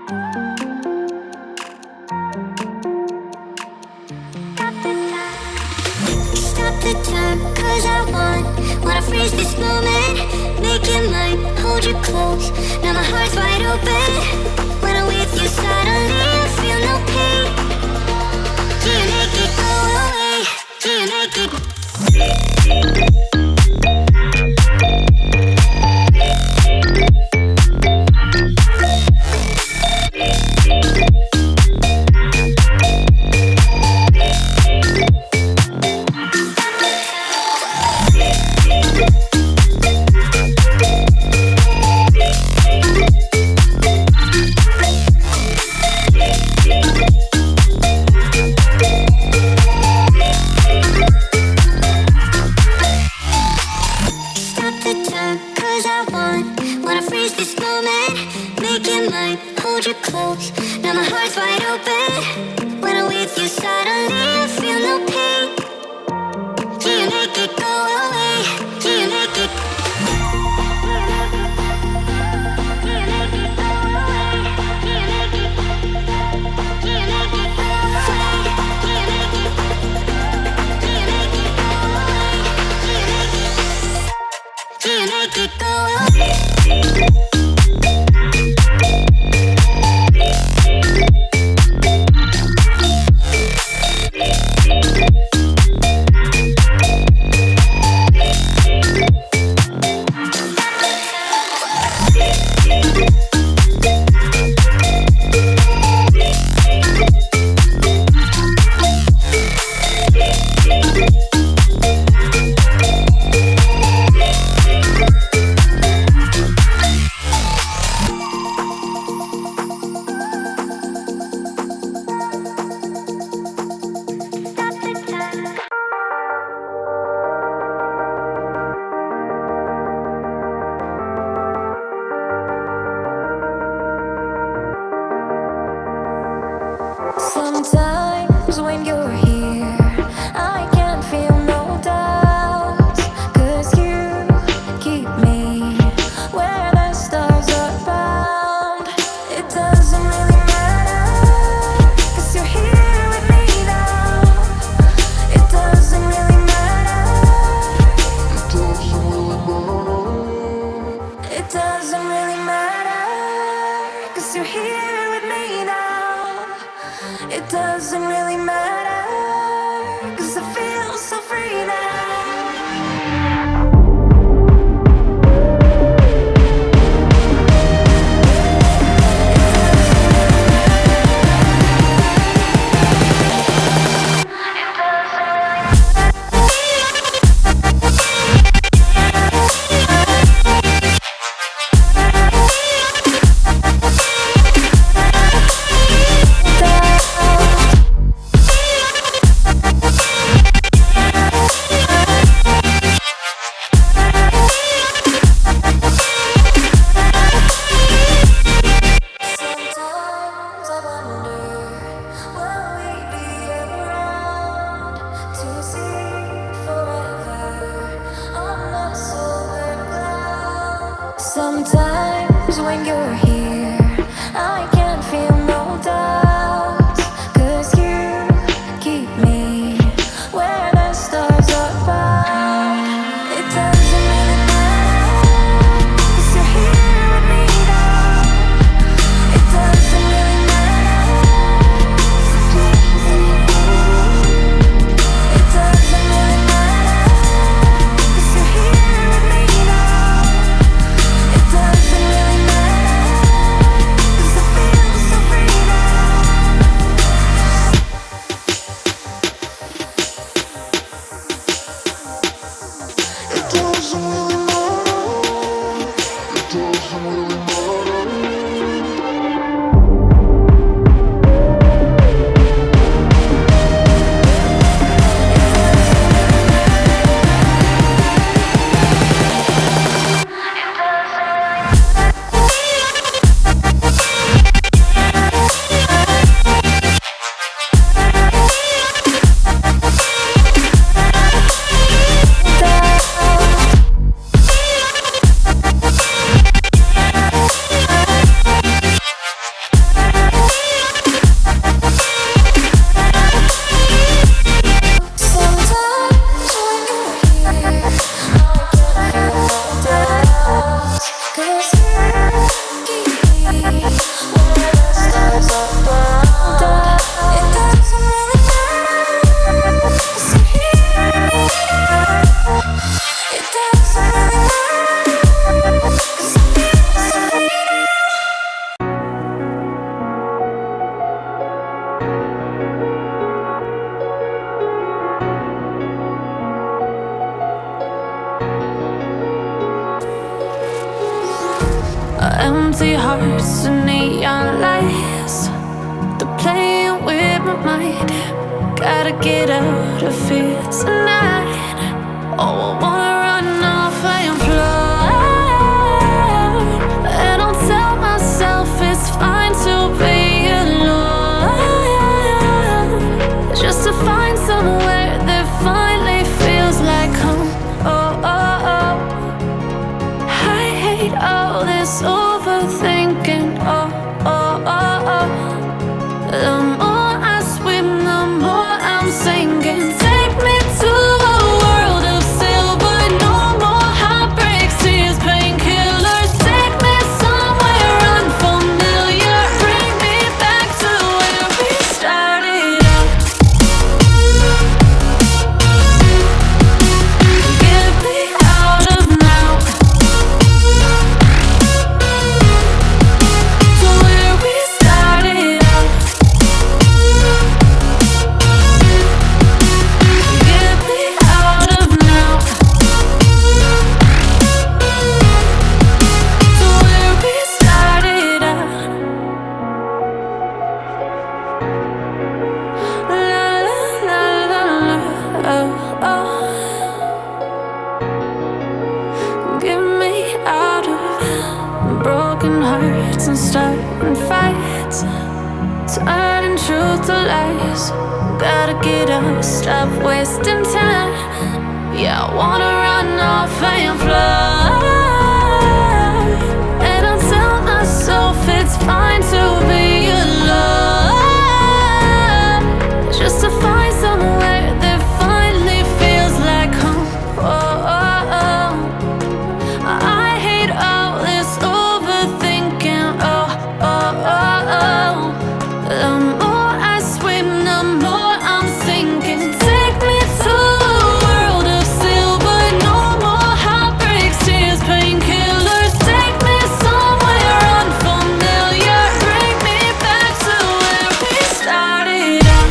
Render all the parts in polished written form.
Stop the time, cause I wanna freeze this moment. Make it mine, hold you close. Now my heart's wide open. When I'm with you, suddenly I feel no pain. Do you make it go away? Do you make it? Wanna freeze this moment, make it mine, hold you close. Now my heart's wide open. When I'm with you, suddenly I feel no pain. Do you make it go away? Do you make it? Do you make it go away? Do you make it? Do you make it go away? Do you make it? Do you make it go away? Do you make it go away? Sometimes when you're here, I can't feel no doubts, 'cause you keep me where the stars are bound. It doesn't really matter, 'cause you're here with me now. It doesn't really matter. It doesn't really matter, 'cause you're here with me now. It doesn't really matter, 'cause I feel so free now. hearts to neon lights. They're playing with my mind. Gotta get out of here tonight. Oh, I wanna run off and fly. And I'll tell myself it's fine to be alone, just to find somewhere that finally feels like home. Oh, oh, oh. I hate all this overthinking. Oh, oh, oh, oh. The more I swim, the more I'm sinking. Take me to a world of silver. No more heartbreaks, tears, painkillers. Take me somewhere unfamiliar. Bring me back to where we started out. Get me out of now, to where we started out. Get me out of now, to where we started out. La la la la la, oh, oh. Get me out of broken hearts and starting fights, turning truth to lies. Gotta get up, stop wasting time. Yeah, I wanna run off and fly. And I'll tell myself it's fine to be alone, just to find somewhere that finally feels like home. Oh, oh, oh. I hate all this overthinking. Oh, oh, oh, oh. The more I swim, the more I'm sinking. Take me to a world of silver. No more heartbreaks, tears, painkillers. Take me somewhere unfamiliar. Bring me back to where we started out.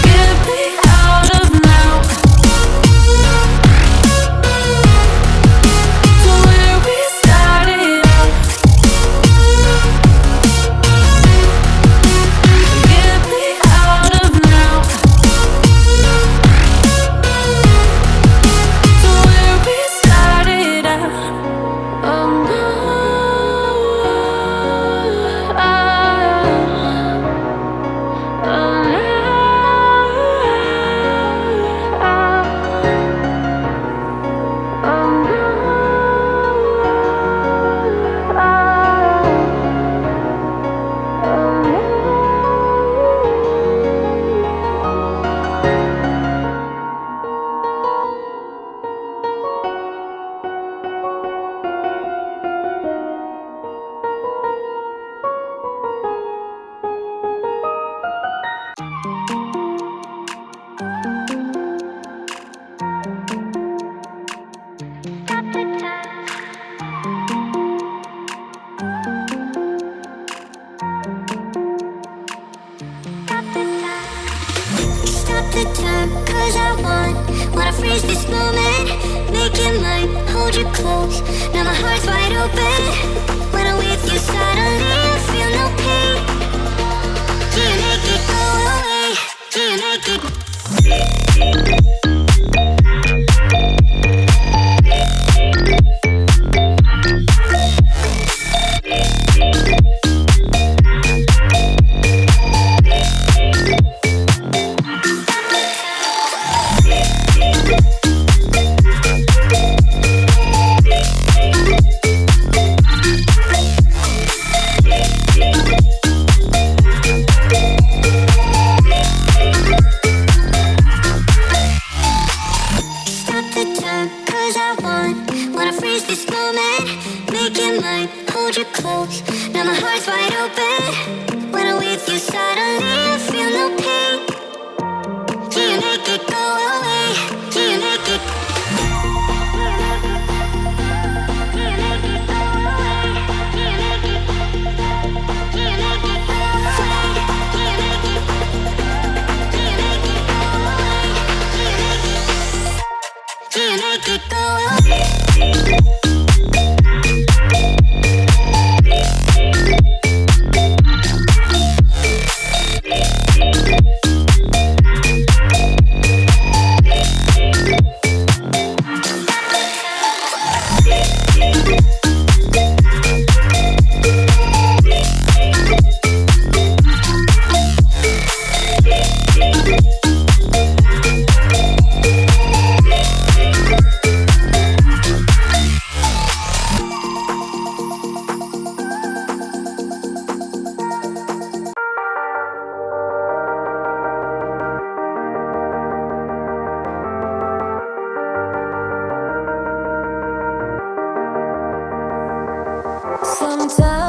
Get me out of now, to where we started out. Get me out of now, to where we started out. Oh no, oh Stop the time, cause I wanna freeze this moment. Make it mine, hold you close. Now my heart's wide open. When I'm with you suddenly I feel no pain. Do you make it go away? Do you make it? Stop the time, cause I wanna freeze this moment. Make it mine, hold you close. Now my heart's wide open. When I'm with you suddenly I feel no pain. Do you make it go away? Do you make it? Do you make it go away? Do you make it? Do you make it go away? Do you make it? Do you make it go away? Do you make it? Do you make it go away? Sometimes